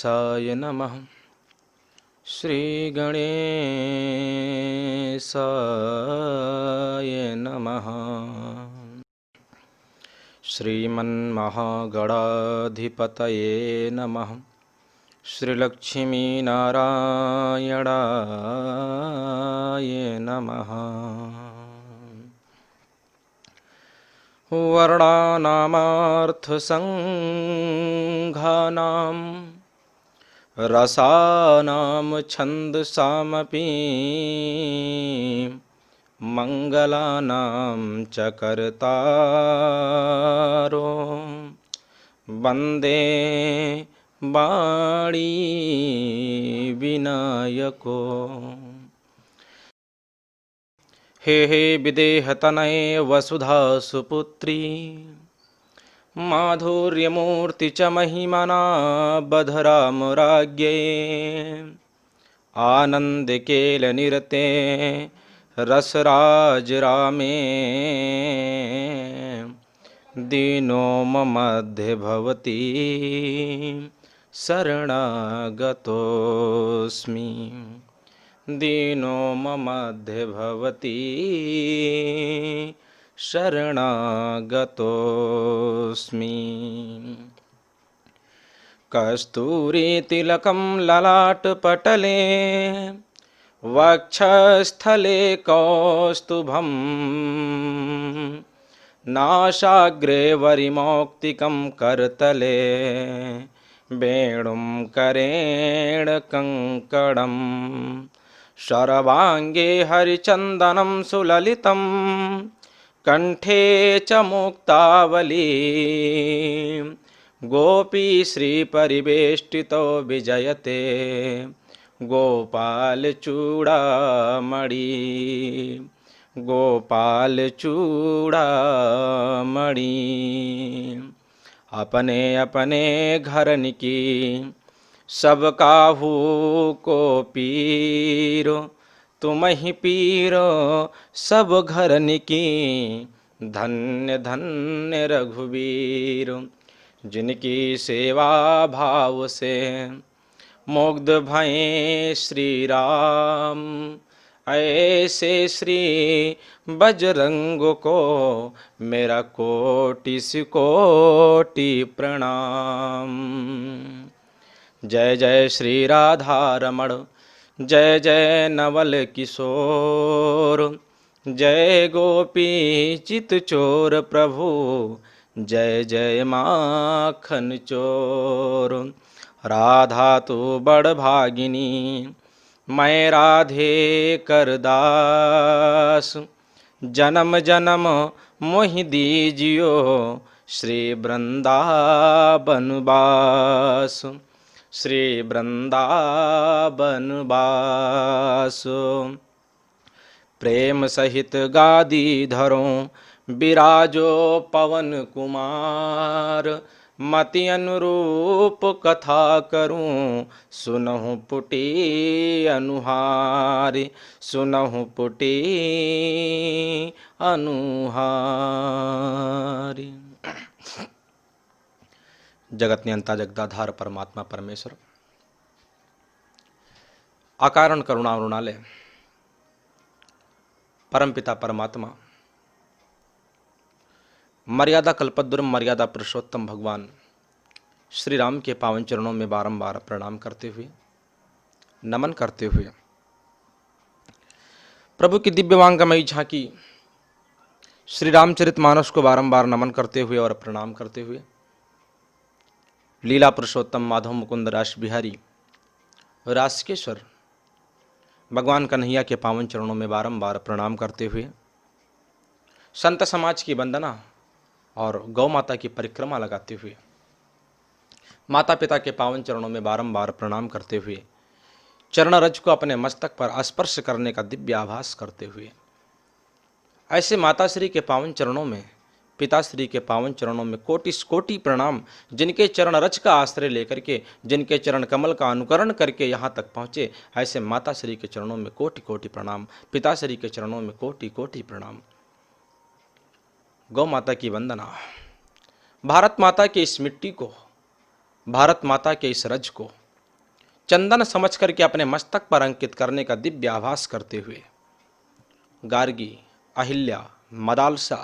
गणेशाय नमः। श्रीगणेशाय नमः। श्रीमन्महागणाधिपतये नमः। श्रीलक्ष्मीनारायणाय नमः। वर्णानामर्थसङ्घानां रसानां छन्दसामपि मङ्गलानां च कर्तारो वन्दे वाणी विनायको। हे विदेहतनये वसुधा सुपुत्री माधुर्यमूर्ति च महिमना बधरामराज्ञे आनन्दकेलनिरते रसराज रामे दीनो ममध्ये भवति शरणागतोऽस्मि। दीनो ममध्ये भवति शरणागतोऽस्मि। कस्तूरीतिलकं ललाटपटले वक्षस्थले कौस्तुभं नासाग्रे वरिमौक्तिकं करतले वेणुं करेण कङ्कणं सर्वाङ्गे हरिचन्दनं सुललितं कंठे च मुक्तावली गोपी श्री परिवेष्टितो विजयते गोपाल चूड़ामणि गोपाल चूड़ामणि। अपने अपने घरन की सब काहू को पीरो तुम ही पीरो सब घरन की धन्य धन्य रघुवीर। जिनकी सेवा भाव से मुग्ध भये श्री राम ऐसे श्री बजरंग को मेरा कोटि कोटि प्रणाम। जय जय श्री राधा रमण जय जय नवल किशोर जय गोपी चित चोर प्रभु जय जय माखन चोर। राधा तो बड़ भागिनी मैं राधे कर दास जन्म जन्म मोहि दीजियो श्री वृंदावन वास श्री वृंदावन वास। प्रेम सहित गादी धरो विराजो पवन कुमार मति अनुरूप कथा करूं सुनहु पुटी अनुहारी सुनहु पुटी अनुहारी। जगत नियंता जगदाधार परमात्मा परमेश्वर अकारण करुणा वरुणालय परमपिता परमात्मा मर्यादा कल्पद्रुम मर्यादा पुरुषोत्तम भगवान श्री राम के पावन चरणों में बारंबार प्रणाम करते हुए नमन करते हुए प्रभु की दिव्यवांगमयी झांकी श्री रामचरितमानस को बारंबार नमन करते हुए और प्रणाम करते हुए लीला पुरुषोत्तम माधव मुकुंद रास बिहारी रासकेश्वर भगवान कन्हैया के पावन चरणों में बारंबार प्रणाम करते हुए संत समाज की वंदना और गौ माता की परिक्रमा लगाते हुए माता पिता के पावन चरणों में बारंबार प्रणाम करते हुए चरण रज को अपने मस्तक पर स्पर्श करने का दिव्य आभास करते हुए ऐसे माताश्री के पावन चरणों में पिताश्री के पावन चरणों में कोटि कोटि प्रणाम। जिनके चरण रज का आश्रय लेकर के जिनके चरण कमल का अनुकरण करके यहाँ तक पहुँचे ऐसे माताश्री के चरणों में कोटि कोटि प्रणाम। पिताश्री के चरणों में कोटि कोटि प्रणाम। गौ माता की वंदना। भारत माता के इस मिट्टी को भारत माता के इस रज को चंदन समझ करके अपने मस्तक पर अंकित करने का दिव्य आभास करते हुए गार्गी, अहिल्या, मदालसा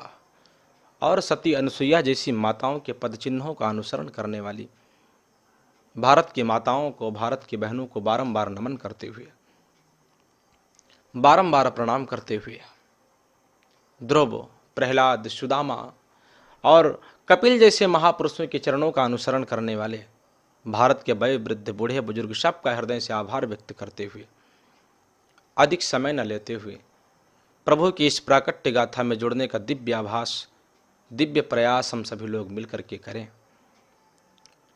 और सती अनुसुईया जैसी माताओं के पदचिन्हों का अनुसरण करने वाली भारत की माताओं को, भारत की बहनों को बारंबार नमन करते हुए, बारंबार प्रणाम करते हुए ध्रुव, प्रहलाद, सुदामा और कपिल जैसे महापुरुषों के चरणों का अनुसरण करने वाले भारत के वय वृद्ध, बूढ़े बुजुर्ग सबका हृदय से आभार व्यक्त करते हुए, अधिक समय न लेते हुए प्रभु की इस प्राकट्य गाथा में जुड़ने का दिव्य आभास, दिव्य प्रयास हम सभी लोग मिलकर के करें।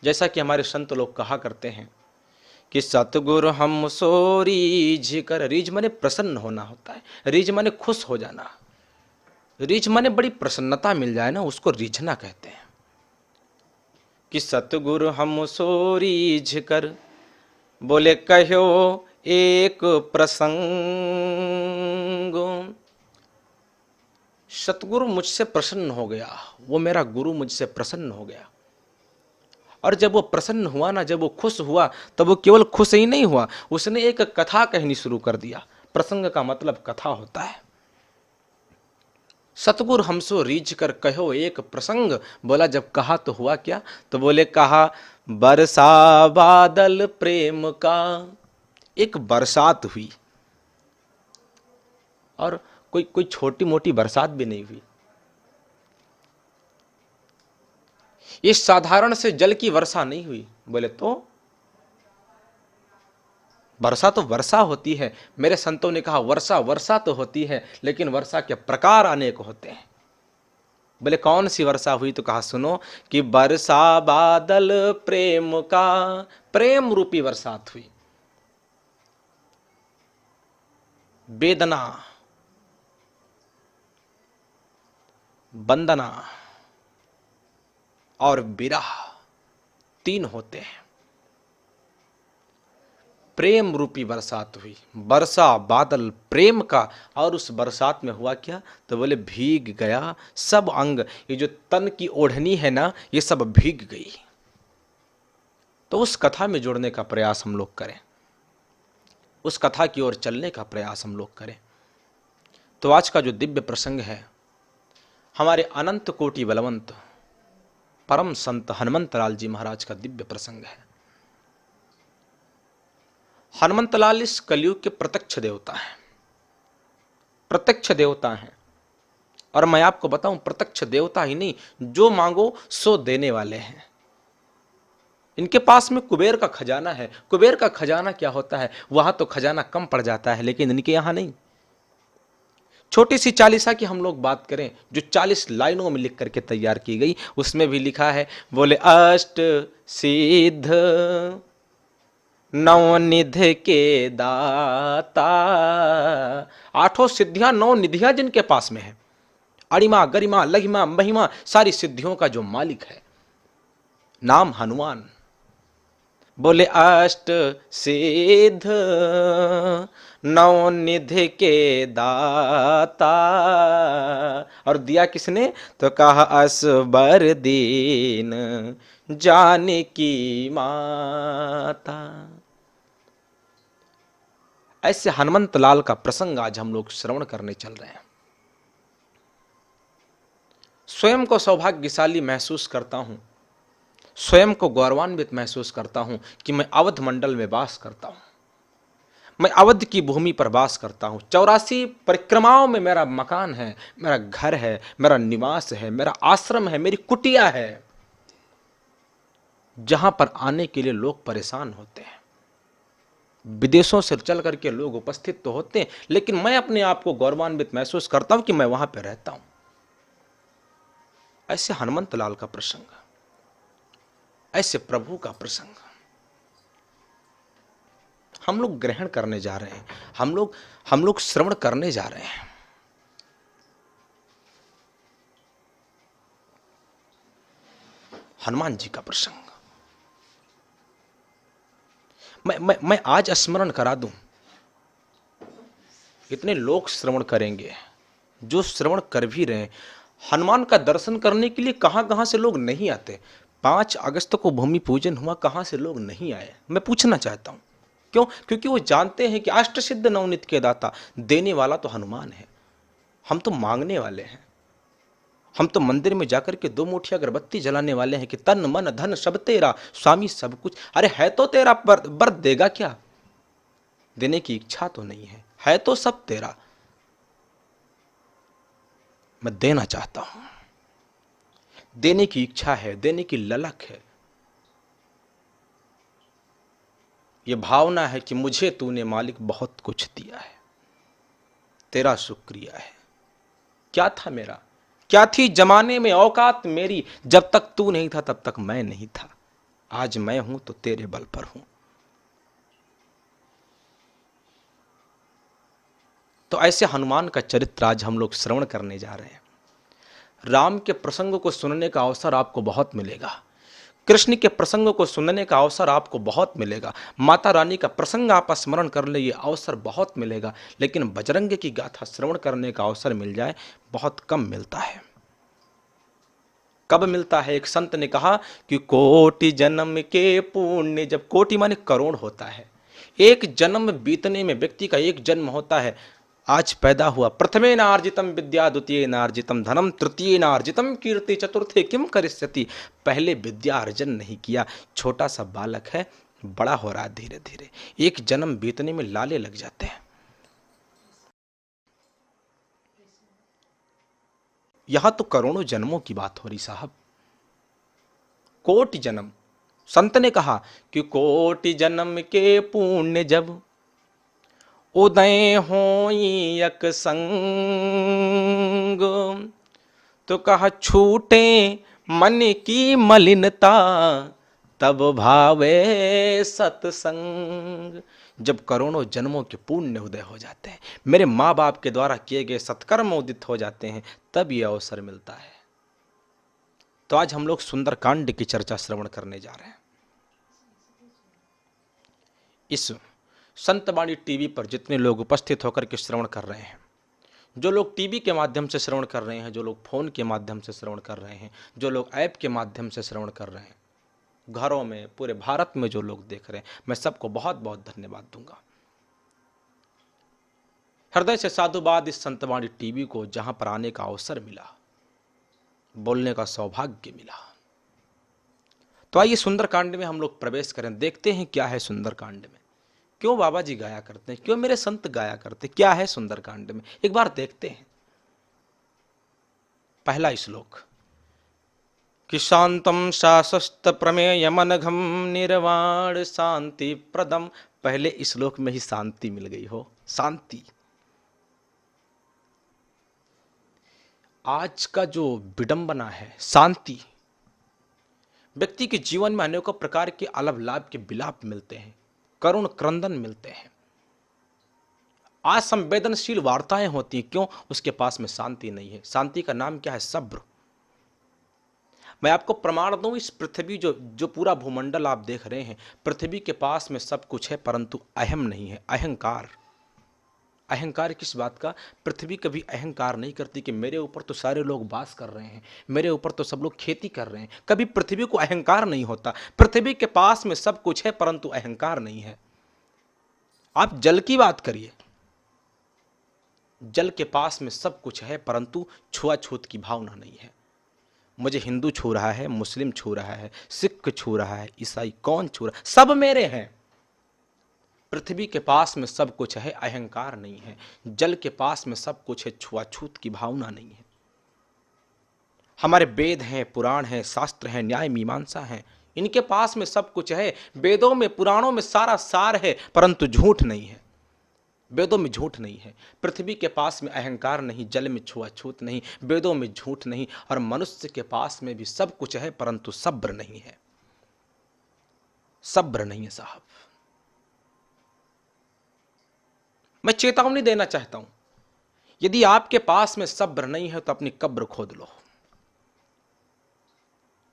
जैसा कि हमारे संत लोग कहा करते हैं कि सतगुरु हम सो रीझ कर, रीझ माने प्रसन्न होना होता है, रीझ माने खुश हो जाना, रीझ माने बड़ी प्रसन्नता मिल जाए ना, उसको रीझना कहते हैं। कि सतगुरु हम सो रीझ कर बोले कहो एक प्रसंग, सतगुरु मुझसे प्रसन्न हो गया, वो मेरा गुरु मुझसे प्रसन्न हो गया। और जब वो प्रसन्न हुआ ना, जब वो खुश हुआ, तब वो केवल खुश ही नहीं हुआ, उसने एक कथा कहनी शुरू कर दिया। प्रसंग का मतलब कथा होता है। सतगुरु हमसो रीझ कर कहो एक प्रसंग, बोला जब कहा तो हुआ क्या, तो बोले कहा बरसा बादल प्रेम का, एक बरसात हुई, और कोई छोटी मोटी बरसात भी नहीं हुई। ये साधारण से जल की वर्षा नहीं हुई। बोले तो वर्षा तो वर्षा होती है, मेरे संतों ने कहा वर्षा वर्षा तो होती है, लेकिन वर्षा के प्रकार अनेक होते हैं। बोले कौन सी वर्षा हुई, तो कहा सुनो कि बरसा बादल प्रेम का, प्रेम रूपी बरसात हुई। वेदना, वंदना और विरह तीन होते हैं। प्रेम रूपी बरसात हुई, वर्षा बादल प्रेम का, और उस बरसात में हुआ क्या, तो बोले भीग गया सब अंग, ये जो तन की ओढ़नी है ना, ये सब भीग गई। तो उस कथा में जुड़ने का प्रयास हम लोग करें, उस कथा की ओर चलने का प्रयास हम लोग करें। तो आज का जो दिव्य प्रसंग है, हमारे अनंत कोटि बलवंत परम संत हनुमंतलाल जी महाराज का दिव्य प्रसंग है। हनुमंतलाल इस कलयुग के प्रत्यक्ष देवता हैं, प्रत्यक्ष देवता हैं। और मैं आपको बताऊं, प्रत्यक्ष देवता ही नहीं, जो मांगो सो देने वाले हैं। इनके पास में कुबेर का खजाना है। कुबेर का खजाना क्या होता है, वहां तो खजाना कम पड़ जाता है, लेकिन इनके यहां नहीं। छोटी सी चालीसा की हम लोग बात करें, जो 40 लाइनों में लिख करके तैयार की गई, उसमें भी लिखा है, बोले अष्ट सिद्ध नवनिधि के दाता, आठों सिद्धियां, 9 निधियां जिनके पास में है, अणिमा गरिमा लघिमा महिमा, सारी सिद्धियों का जो मालिक है, नाम हनुमान। बोले अष्ट सिद्ध नवनिधि के दाता, और दिया किसने, तो कहा असबर दीन जानकी माता। ऐसे हनुमंत लाल का प्रसंग आज हम लोग श्रवण करने चल रहे हैं। स्वयं को सौभाग्यशाली महसूस करता हूं, स्वयं को गौरवान्वित महसूस करता हूं कि मैं अवध मंडल में वास करता हूं, मैं अवध की भूमि पर वास करता हूं। 84 परिक्रमाओं में मेरा मकान है, मेरा घर है, मेरा निवास है, मेरा आश्रम है, मेरी कुटिया है, जहां पर आने के लिए लोग परेशान होते हैं। विदेशों से चल करके लोग उपस्थित तो होते हैं, लेकिन मैं अपने आप को गौरवान्वित महसूस करता हूं कि मैं वहां पर रहता हूं। ऐसे हनुमंत लाल का प्रसंग, ऐसे प्रभु का प्रसंग हम लोग ग्रहण करने जा रहे हैं, हम लोग श्रवण करने जा रहे हैं। हनुमान जी का प्रसंग मैं आज स्मरण करा दूं। इतने लोग श्रवण करेंगे, जो श्रवण कर भी रहे हैं, हनुमान का दर्शन करने के लिए कहां कहां से लोग नहीं आते। 5 अगस्त को भूमि पूजन हुआ, कहां से लोग नहीं आए, मैं पूछना चाहता हूं। क्यों? क्योंकि वो जानते हैं कि अष्ट सिद्ध नवनीत के दाता देने वाला तो हनुमान है, हम तो मांगने वाले हैं। हम तो मंदिर में जाकर के 2 मुट्ठी अगरबत्ती जलाने वाले हैं कि तन मन धन सब तेरा स्वामी सब कुछ। अरे है तो तेरा, पर देगा क्या? देने की इच्छा तो नहीं है तो सब तेरा। मैं देना चाहता हूं, देने की इच्छा है, देने की ललक है। यह भावना है कि मुझे तूने मालिक बहुत कुछ दिया है, तेरा शुक्रिया है। क्या था मेरा, क्या थी जमाने में औकात मेरी? जब तक तू नहीं था तब तक मैं नहीं था। आज मैं हूं तो तेरे बल पर हूं। तो ऐसे हनुमान का चरित्र आज हम लोग श्रवण करने जा रहे हैं। राम के प्रसंग को सुनने का अवसर आपको बहुत मिलेगा, कृष्ण के प्रसंग को सुनने का अवसर आपको बहुत मिलेगा, माता रानी का प्रसंग आप स्मरण कर ले, ये अवसर बहुत मिलेगा। लेकिन बजरंग की गाथा श्रवण करने का अवसर मिल जाए, बहुत कम मिलता है। कब मिलता है? एक संत ने कहा कि कोटि जन्म के पुण्य, जब कोटि माने करोड़ होता है, एक जन्म बीतने में व्यक्ति का एक जन्म होता है। आज पैदा हुआ, प्रथमे नार्जितम विद्या, द्वितीय नार्जितम धनम, तृतीय नार्जितम कीर्ति, चतुर्थे किम करिष्यति। पहले विद्या अर्जन नहीं किया, छोटा सा बालक है, बड़ा हो रहा है धीरे धीरे। एक जन्म बीतने में लाले लग जाते हैं। यहां तो करोड़ों जन्मों की बात हो रही साहब, कोटि जन्म। संत ने कहा कि कोटि जन्म के पुण्य जब उदय होई यक संग, तो कहा छूटे मन की मलिनता, तब भावे सत्संग। जब करोड़ों जन्मों के पुण्य उदय हो जाते हैं, मेरे माँ बाप के द्वारा किए गए सत्कर्म उदित हो जाते हैं, तब यह अवसर मिलता है। तो आज हम लोग सुंदरकांड की चर्चा श्रवण करने जा रहे हैं। इस संतवाणी टीवी पर जितने लोग उपस्थित होकर के श्रवण कर रहे हैं, जो लोग टीवी के माध्यम से श्रवण कर रहे हैं, जो लोग फोन के माध्यम से श्रवण कर रहे हैं, जो लोग ऐप के माध्यम से श्रवण कर रहे हैं, घरों में, पूरे भारत में जो लोग देख रहे हैं, मैं सबको बहुत बहुत धन्यवाद दूंगा। हृदय से साधुवाद इस संतवाणी टीवी को, जहां पर आने का अवसर मिला, बोलने का सौभाग्य मिला। तो आइए सुंदरकांड में हम लोग प्रवेश करें, देखते हैं क्या है सुंदरकांड में। क्यों बाबा जी गाया करते हैं, क्यों मेरे संत गाया करते, क्या है सुंदरकांड में, एक बार देखते हैं। पहला श्लोक कि शांतम शासस्त प्रमेय मनघम निर्वाण शांति प्रदम। पहले श्लोक में ही शांति मिल गई हो, शांति। आज का जो विडंबना है, शांति। व्यक्ति के जीवन में अनेकों प्रकार के अलग लाभ के विलाप मिलते हैं, करुण क्रंदन मिलते हैं, असंवेदनशील वार्ताएं होती हैं। क्यों? उसके पास में शांति नहीं है। शांति का नाम क्या है? सब्र। मैं आपको प्रमाण दूं, इस पृथ्वी जो पूरा भूमंडल आप देख रहे हैं, पृथ्वी के पास में सब कुछ है, परंतु अहम नहीं है, अहंकार। अहंकार किस बात का? पृथ्वी कभी अहंकार नहीं करती कि मेरे ऊपर तो सारे लोग वास कर रहे हैं, मेरे ऊपर तो सब लोग खेती कर रहे हैं। कभी पृथ्वी को अहंकार नहीं होता। पृथ्वी के पास में सब कुछ है, परंतु अहंकार नहीं है। आप जल की बात करिए, जल के पास में सब कुछ है, परंतु छुआछूत की भावना नहीं है। मुझे हिंदू छू रहा है, मुस्लिम छू रहा है, सिख छू रहा है, ईसाई कौन छू रहा है, सब मेरे हैं। पृथ्वी के पास में सब कुछ है, अहंकार नहीं है। जल के पास में सब कुछ है, छुआछूत की भावना नहीं है। हमारे वेद हैं, पुराण हैं, शास्त्र हैं, न्याय मीमांसा हैं, इनके पास में सब कुछ है। वेदों में, पुराणों में सारा सार है, परंतु झूठ नहीं है। वेदों में झूठ नहीं है। पृथ्वी के पास में अहंकार नहीं, जल में छुआछूत नहीं, वेदों में झूठ नहीं, और मनुष्य के पास में भी सब कुछ है, परंतु सब्र नहीं है। सब्र नहीं है साहब। मैं चेतावनी देना चाहता हूं, यदि आपके पास में सब्र नहीं है तो अपनी कब्र खोद लो।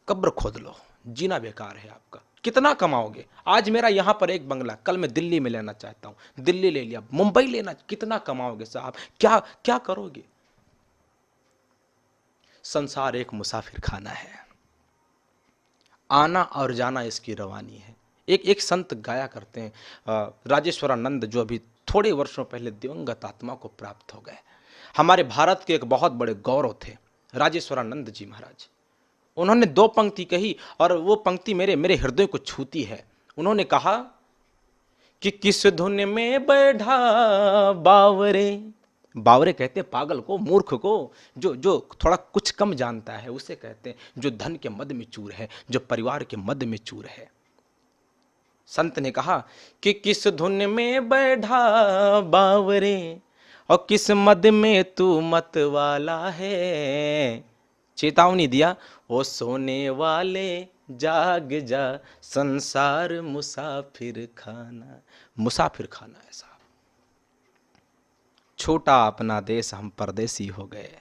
कब्र खोद लो, जीना बेकार है आपका। कितना कमाओगे? आज मेरा यहां पर एक बंगला, कल मैं दिल्ली में लेना चाहता हूं, दिल्ली ले लिया, मुंबई लेना, कितना कमाओगे साहब? क्या क्या करोगे? संसार एक मुसाफिर खाना है, आना और जाना इसकी रवानी है। एक एक संत गाया करते हैं, राजेश्वरानंद, जो अभी थोड़े वर्षों पहले दिवंगत आत्मा को प्राप्त हो गए। हमारे भारत के एक बहुत बड़े गौरव थे राजेश्वरानंद जी महाराज। उन्होंने 2 पंक्ति कही और वो पंक्ति मेरे मेरे हृदय को छूती है। उन्होंने कहा कि किस धुन में बैठा बावरे, बावरे कहते हैं पागल को, मूर्ख को, जो थोड़ा कुछ कम जानता है उसे कहते हैं, जो धन के मद में चूर है, जो परिवार के मद में चूर है। संत ने कहा कि किस धुन में बैठा बावरे और किस मद में तू मत वाला है। चेतावनी दिया, ओ सोने वाले जाग जा, संसार मुसाफिर खाना, मुसाफिर खाना है साहब। छोटा अपना देश, हम परदेसी हो गए।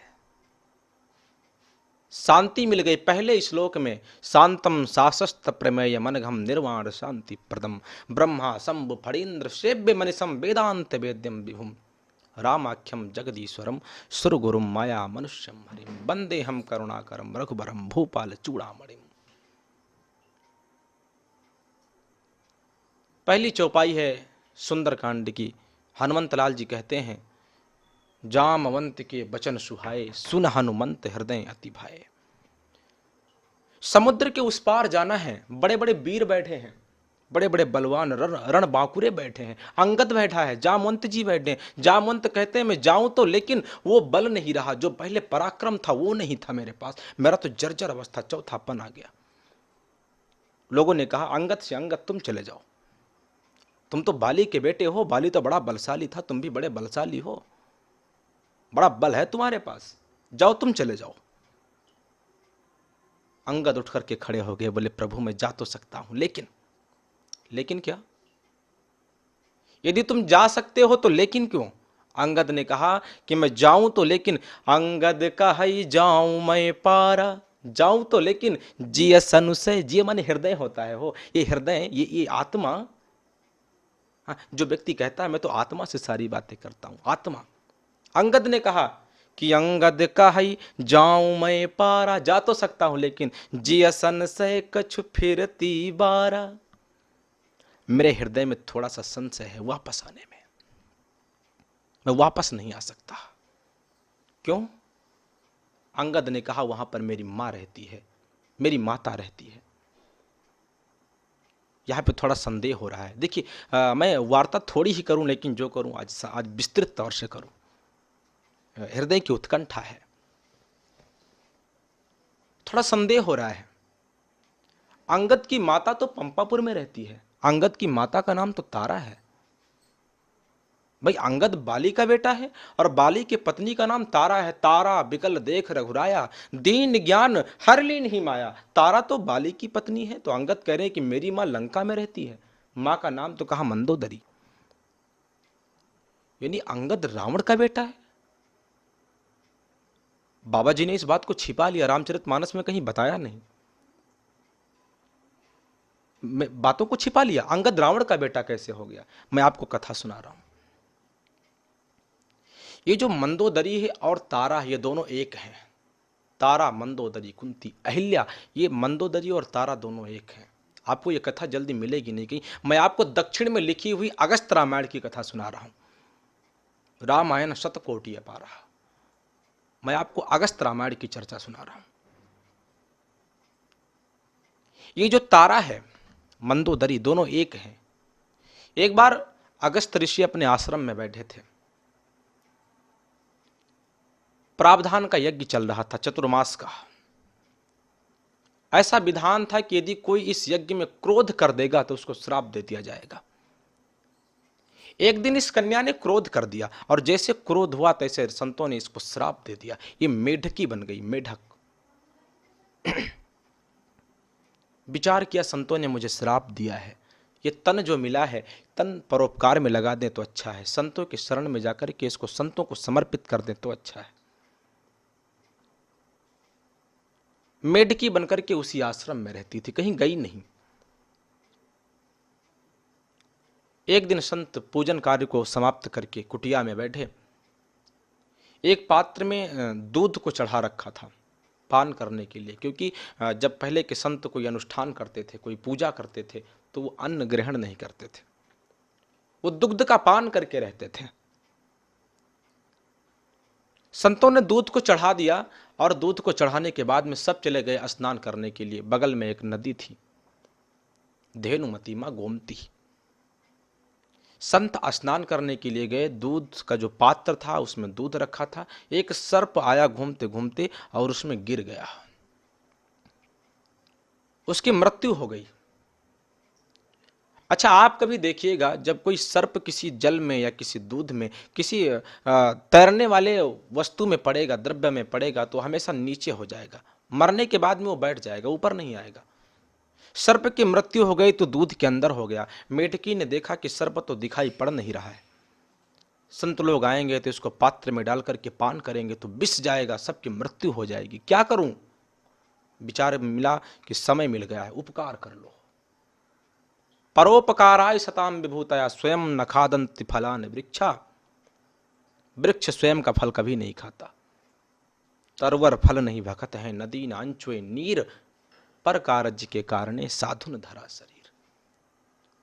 शांति मिल गई पहले श्लोक में, शांतम शासस्त प्रमेय मनघम निर्वाण शांति प्रदम ब्रह्मा शंभु फणीन्द्र सेव्य मनिषम वेदांत वेद्यम विभुम रामाख्यम जगदीश्वरम सुरगुरुम माया मनुष्यम हरिम वंदे हम करुणाकरम रघुबरम भूपाल चूड़ामणिम। पहली चौपाई है सुंदरकांड की। हनुमंतलाल जी कहते हैं, जामवंत के बचन सुहाए, सुन हनुमंत हृदय अति भाए। समुद्र के उस पार जाना है, बड़े बड़े वीर बैठे हैं, बड़े बड़े बलवान रण बांकुरे बैठे हैं, अंगद बैठा है, जामवंत जी बैठे हैं। जामवंत कहते हैं मैं जाऊं तो, लेकिन वो बल नहीं रहा, जो पहले पराक्रम था वो नहीं था मेरे पास, मेरा तो जर्जर अवस्था, चौथापन आ गया। लोगों ने कहा अंगद से, अंगद तुम चले जाओ, तुम तो बाली के बेटे हो, बाली तो बड़ा बलशाली था, तुम भी बड़े बलशाली हो, बड़ा बल है तुम्हारे पास, जाओ तुम चले जाओ। अंगद उठ करके खड़े हो गए, बोले प्रभु मैं जा तो सकता हूं, लेकिन क्या? यदि तुम जा सकते हो तो लेकिन क्यों? अंगद ने कहा कि मैं जाऊं तो, लेकिन अंगद कहि जाऊं मैं पारा, जाऊं तो लेकिन जिय सनुसय, जिय माने हृदय होता है, हो ये हृदय, ये आत्मा। जो व्यक्ति कहता है मैं तो आत्मा से सारी बातें करता हूं, आत्मा। अंगद ने कहा कि अंगद कहि जाऊं मैं पारा, जा तो सकता हूं लेकिन जिय संशय कछु फिरती बारा, मेरे हृदय में थोड़ा सा संशय है वापस आने में, मैं वापस नहीं आ सकता। क्यों? अंगद ने कहा वहां पर मेरी मां रहती है, मेरी माता रहती है। यहां पे थोड़ा संदेह हो रहा है। देखिए मैं वार्ता थोड़ी ही करूं, लेकिन जो करूं आज विस्तृत तौर से करूं। हृदय की उत्कंठा है, थोड़ा संदेह हो रहा है। अंगद की माता तो पंपापुर में रहती है, अंगद की माता का नाम तो तारा है। भाई अंगद बाली का बेटा है और बाली की पत्नी का नाम तारा है। तारा बिकल देख रघुराया, दीन ज्ञान हर लीन ही माया। तारा तो बाली की पत्नी है, तो अंगद कह रहे हैं कि मेरी मां लंका में रहती है, मां का नाम तो कहा मंदोदरी, यानी अंगद रावण का बेटा है। बाबा जी ने इस बात को छिपा लिया, रामचरितमानस में कहीं बताया नहीं, बातों को छिपा लिया। अंगद रावण का बेटा कैसे हो गया? मैं आपको कथा सुना रहा हूं। ये जो मंदोदरी है और तारा, ये दोनों एक हैं। तारा, मंदोदरी, कुंती, अहिल्या, ये मंदोदरी और तारा दोनों एक हैं। आपको ये कथा जल्दी मिलेगी नहीं कहीं। मैं आपको दक्षिण में लिखी हुई अगस्त रामायण की कथा सुना रहा हूं। रामायण शतकोटि अपारा, मैं आपको अगस्त रामायण की चर्चा सुना रहा हूं। ये जो तारा है, मंदोदरी, दोनों एक हैं। एक बार अगस्त ऋषि अपने आश्रम में बैठे थे, प्रावधान का यज्ञ चल रहा था, चतुर्मास का। ऐसा विधान था कि यदि कोई इस यज्ञ में क्रोध कर देगा तो उसको श्राप दे दिया जाएगा। एक दिन इस कन्या ने क्रोध कर दिया और जैसे क्रोध हुआ तैसे संतों ने इसको श्राप दे दिया। ये मेढकी बन गई, मेढक। विचार किया संतों ने मुझे श्राप दिया है, ये तन जो मिला है, तन परोपकार में लगा दें तो अच्छा है, संतों के शरण में जाकर के इसको संतों को समर्पित कर दें तो अच्छा है। मेढकी बनकर के उसी आश्रम में रहती थी, कहीं गई नहीं। एक दिन संत पूजन कार्य को समाप्त करके कुटिया में बैठे, एक पात्र में दूध को चढ़ा रखा था पान करने के लिए, क्योंकि जब पहले के संत कोई अनुष्ठान करते थे, कोई पूजा करते थे, तो वो अन्न ग्रहण नहीं करते थे, वो दुग्ध का पान करके रहते थे। संतों ने दूध को चढ़ा दिया और दूध को चढ़ाने के बाद में सब चले गए स्नान करने के लिए। बगल में एक नदी थी, धेनुमती मां गोमती। संत स्नान करने के लिए गए, दूध का जो पात्र था उसमें दूध रखा था, एक सर्प आया घूमते घूमते और उसमें गिर गया, उसकी मृत्यु हो गई। अच्छा, आप कभी देखिएगा जब कोई सर्प किसी जल में या किसी दूध में, किसी तैरने वाले वस्तु में पड़ेगा, द्रव्य में पड़ेगा, तो हमेशा नीचे हो जाएगा, मरने के बाद में वो बैठ जाएगा, ऊपर नहीं आएगा। सर्प की मृत्यु हो गई तो दूध के अंदर हो गया। मेढकी ने देखा कि सर्प तो दिखाई पड़ नहीं रहा है, संत लोग आएंगे तो इसको पात्र में डाल करके पान करेंगे तो विष जाएगा, सबकी मृत्यु हो जाएगी, क्या करूं। विचार मिला कि समय मिल गया है, उपकार कर लो। परोपकाराय सताम विभूतया स्वयं न खादन्ति फलान वृक्षा। वृक्ष स्वयं का फल कभी नहीं खाता। तरवर फल नहीं भखत है, नदी नांचुए नीर, पर कारज के कारणे साधुन धरा शरीर।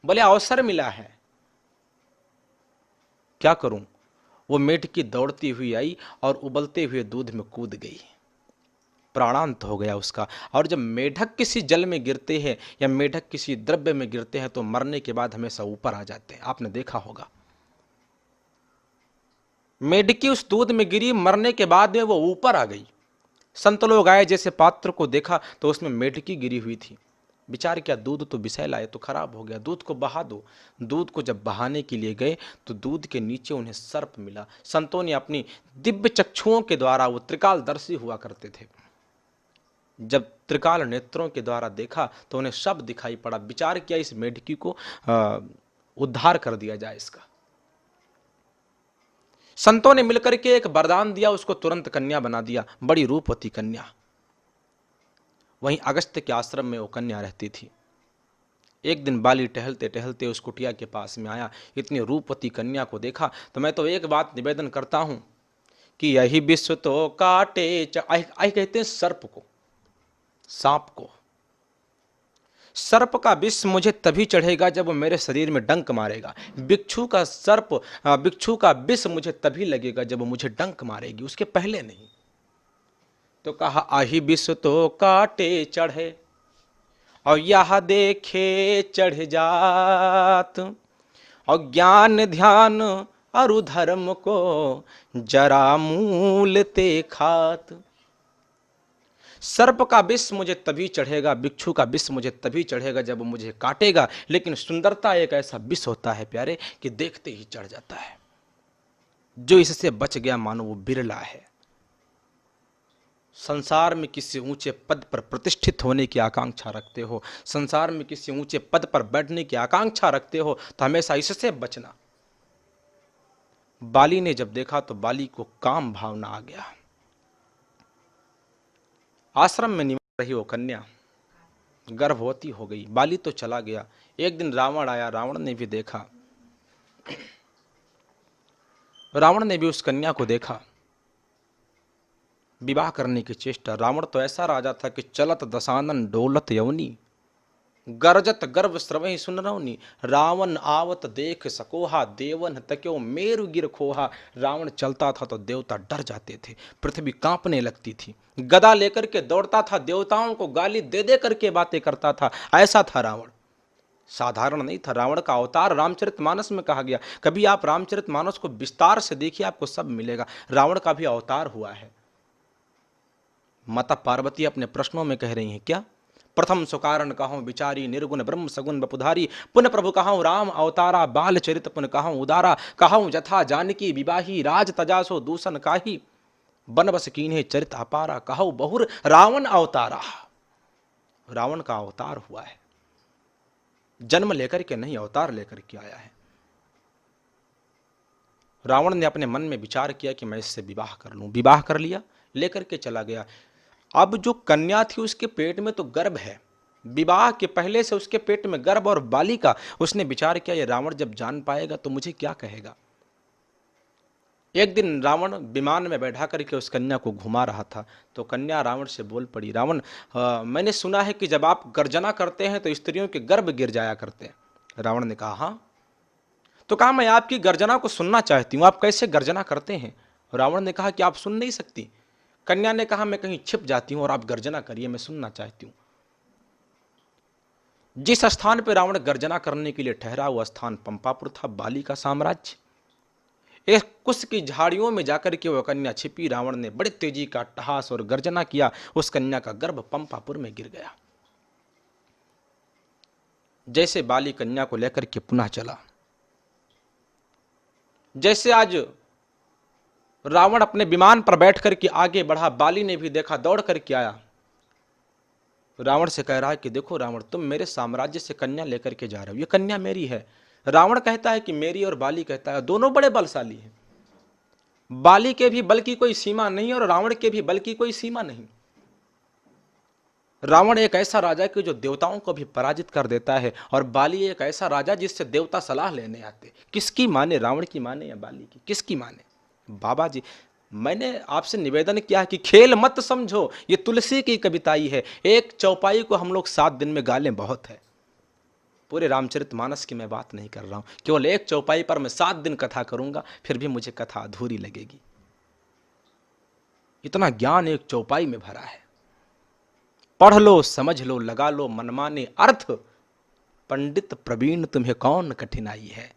बोले अवसर मिला है, क्या करूं। वो मेढकी दौड़ती हुई आई और उबलते हुए दूध में कूद गई, प्राणांत हो गया उसका। और जब मेढक किसी जल में गिरते हैं या मेढक किसी द्रव्य में गिरते हैं तो मरने के बाद हमेशा ऊपर आ जाते हैं, आपने देखा होगा। मेढकी उस दूध में गिरी, मरने के बाद में वो ऊपर आ गई। संत लोग आए, जैसे पात्र को देखा तो उसमें मेढकी गिरी हुई थी। विचार किया दूध तो विषय लाए तो खराब हो गया, दूध को बहा दो। दूध को जब बहाने के लिए गए तो दूध के नीचे उन्हें सर्प मिला। संतों ने अपनी दिव्य चक्षुओं के द्वारा, वो त्रिकालदर्शी हुआ करते थे, जब त्रिकाल नेत्रों के द्वारा देखा तो उन्हें सब दिखाई पड़ा। विचार किया इस मेढकी को उद्धार कर दिया जाए इसका। संतों ने मिलकर के एक वरदान दिया, उसको तुरंत कन्या बना दिया, बड़ी रूपवती कन्या। वहीं अगस्त्य के आश्रम में वो कन्या रहती थी। एक दिन बाली टहलते टहलते उस कुटिया के पास में आया, इतनी रूपवती कन्या को देखा। तो मैं तो एक बात निवेदन करता हूं कि यही विश्व तो काटे आई कहते हैं सर्प को, सांप को। सर्प का विष मुझे तभी चढ़ेगा जब वो मेरे शरीर में डंक मारेगा। बिच्छू का विष मुझे तभी लगेगा जब वो मुझे डंक मारेगी, उसके पहले नहीं। तो कहा आही विष तो काटे चढ़े और यह देखे चढ़ जात, और ज्ञान ध्यान अरु धर्म को जरा मूल ते खात। सर्प का विष मुझे तभी चढ़ेगा, बिच्छू का विष मुझे तभी चढ़ेगा जब मुझे काटेगा। लेकिन सुंदरता एक ऐसा विष होता है प्यारे कि देखते ही चढ़ जाता है। जो इससे बच गया मानो वो बिरला है। संसार में किसी ऊंचे पद पर प्रतिष्ठित होने की आकांक्षा रखते हो, संसार में किसी ऊंचे पद पर बैठने की आकांक्षा रखते हो, तो हमेशा इससे बचना। बाली ने जब देखा तो बाली को काम भावना आ गया। आश्रम में निवास रही वो कन्या गर्भवती हो गई। बाली तो चला गया। एक दिन रावण आया, रावण ने भी देखा, रावण ने भी उस कन्या को देखा। विवाह करने की चेष्टा। रावण तो ऐसा राजा था कि चलत दसानन डोलत यवनी, गरजत गर्भ श्रवहि सुन रौनी। रावण आवत देख सकोहा, देवन तक्यो मेरु गिर खोहा। रावण चलता था तो देवता डर जाते थे, पृथ्वी कांपने लगती थी। गदा लेकर के दौड़ता था, देवताओं को गाली दे दे करके बातें करता था। ऐसा था रावण, साधारण नहीं था। रावण का अवतार रामचरितमानस में कहा गया। कभी आप रामचरितमानस को विस्तार से देखिए, आपको सब मिलेगा। रावण का भी अवतार हुआ है। माता पार्वती अपने प्रश्नों में कह रही हैं क्या, प्रथम सुकारण कहूँ विचारी, निर्गुण ब्रह्म सगुण बपुधारी। पुन प्रभु कहूँ राम अवतारा, बाल चरित पुन कहूँ उदारा। कहूँ जथा जानकी विवाही, राज तजासो दूषण काही। बनबस कीन्हे चरित अपारा, कहूँ बहुर रावण अवतारा। रावण का अवतार हुआ है, जन्म लेकर के नहीं, अवतार लेकर के आया है। रावण ने अपने मन में विचार किया कि मैं इससे विवाह कर लूं। विवाह कर लिया, लेकर के चला गया। अब जो कन्या थी उसके पेट में तो गर्भ है, विवाह के पहले से उसके पेट में गर्भ और बालिका। उसने विचार किया ये रावण जब जान पाएगा तो मुझे क्या कहेगा। एक दिन रावण विमान में बैठा करके उस कन्या को घुमा रहा था, तो कन्या रावण से बोल पड़ी, रावण मैंने सुना है कि जब आप गर्जना करते हैं तो स्त्रियों के गर्भ गिर जाया करते हैं। रावण ने कहा हाँ। तो कहा मैं आपकी गर्जना को सुनना चाहती हूँ, आप कैसे गर्जना करते हैं? रावण ने कहा कि आप सुन नहीं सकती। कन्या ने कहा मैं कहीं छिप जाती हूँ और आप गर्जना करिए, मैं सुनना चाहती हूँ। जिस स्थान पर रावण गर्जना करने के लिए ठहरा, वो स्थान पंपापुर था, बाली का साम्राज्य। एक कुश की झाड़ियों में जाकर के वह कन्या छिपी। रावण ने बड़े तेजी का अट्टहास और गर्जना किया, उस कन्या का गर्भ पंपापुर में गिर गया। जैसे बाली कन्या को लेकर के पुनः चला, जैसे आज रावण अपने विमान पर बैठ करके आगे बढ़ा, बाली ने भी देखा, दौड़ करके आया। रावण से कह रहा है कि देखो रावण, तुम मेरे साम्राज्य से कन्या लेकर के जा रहे हो, ये कन्या मेरी है। रावण कहता है कि मेरी, और बाली कहता है, दोनों बड़े बलशाली हैं। बाली के भी बल की कोई सीमा नहीं और रावण के भी बल की कोई सीमा नहीं। रावण एक ऐसा राजा है कि जो देवताओं को भी पराजित कर देता है, और बाली एक ऐसा राजा जिससे देवता सलाह लेने आते। किसकी माने, रावण की माने या बाली की, किसकी माने? बाबा जी, मैंने आपसे निवेदन किया है कि खेल मत समझो, ये तुलसी की कविताई है। एक चौपाई को हम लोग 7 दिन में गा लें बहुत है। पूरे रामचरितमानस की मैं बात नहीं कर रहा हूं, केवल एक चौपाई पर मैं 7 दिन कथा करूंगा, फिर भी मुझे कथा अधूरी लगेगी। इतना ज्ञान एक चौपाई में भरा है। पढ़ लो, समझ लो, लगा लो मनमाने अर्थ, पंडित प्रवीण तुम्हें कौन कठिनाई है।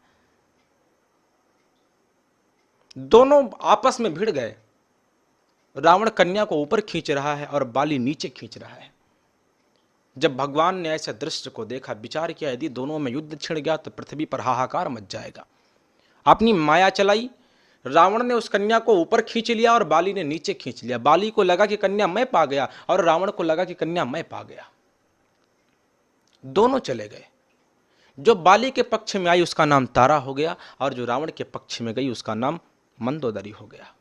दोनों आपस में भिड़ गए। रावण कन्या को ऊपर खींच रहा है और बाली नीचे खींच रहा है। जब भगवान ने ऐसे दृश्य को देखा, विचार किया यदि दोनों में युद्ध छिड़ गया तो पृथ्वी पर हाहाकार मच जाएगा। अपनी माया चलाई, रावण ने उस कन्या को ऊपर खींच लिया और बाली ने नीचे खींच लिया। बाली को लगा कि कन्या मैं पा गया और रावण को लगा कि कन्या मैं पा गया। दोनों चले गए। जो बाली के पक्ष में आई उसका नाम तारा हो गया, और जो रावण के पक्ष में गई उसका नाम मंदोदरी हो गया।